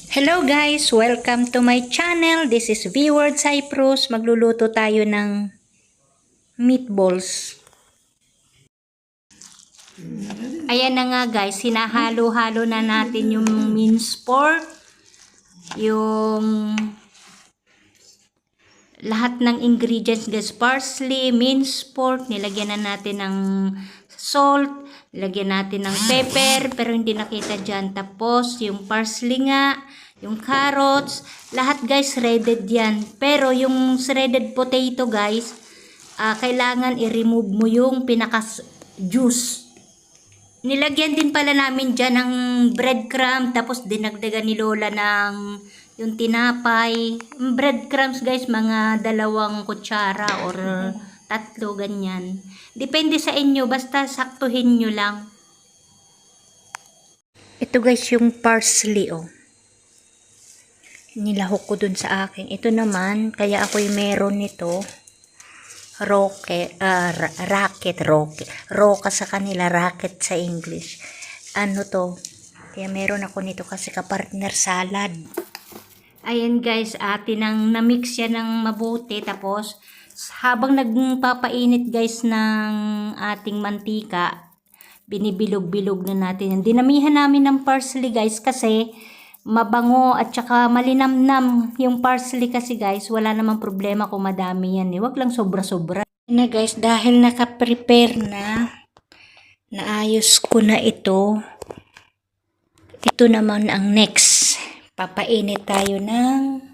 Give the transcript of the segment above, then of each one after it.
Hello guys! Welcome to my channel. This is V-Word Cyprus. Magluluto tayo ng meatballs. Ayan na nga guys, hinahalo-halo na natin yung minced pork, yung lahat ng ingredients guys, parsley, minced pork, nilagyan na natin ng salt, nilagyan natin ng pepper, pero hindi nakita dyan. Tapos yung parsley nga, yung carrots, lahat guys shredded yan. Pero yung shredded potato guys, kailangan i-remove mo yung pinaka-juice. Nilagyan din pala namin dyan ng breadcrumb, tapos dinagdagan ni Lola ng yung tinapay. Breadcrumbs guys, mga 2 kutsara or 3, ganyan. Depende sa inyo, basta saktuhin nyo lang. Ito guys yung parsley oh. Nilahok ko dun sa akin. Ito naman, kaya ako'y meron nito. Rocket. Roka sa kanila, racket sa English. Ano to? Kaya meron ako nito kasi kapartner salad. Ayan guys, atin ang na-mix yan ng mabuti. Tapos, habang nagpapainit guys ng ating mantika, binibilog-bilog na natin. Dinamihan namin ng parsley guys kasi mabango at saka malinamnam yung parsley kasi guys, wala namang problema kung madami yan eh. Wag lang sobra-sobra. Na guys, dahil naka-prepare na, naayos ko na ito. Ito naman ang next. Papainit tayo ng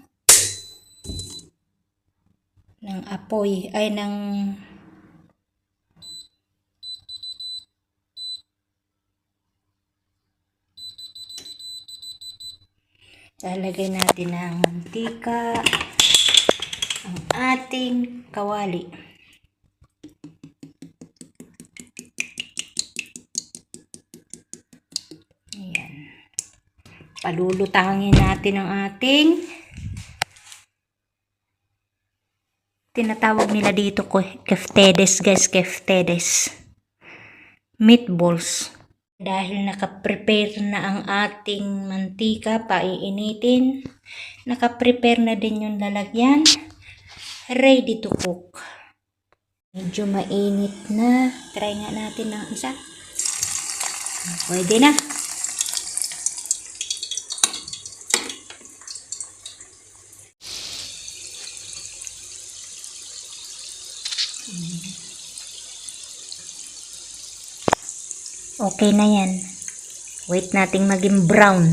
apoy, ay ng lalagay natin ng mantika, ang ating kawali. Ayan. Palulutangin natin ang ating, tinatawag nila dito ko keftedes guys, keftedes. Meatballs. Dahil naka-prepare na ang ating mantika, paiinitin. Naka-prepare na din yung lalagyan. Ready to cook. Medyo mainit na. Try nga natin ng isa. Pwede na. Okay na yan. Wait nating maging brown.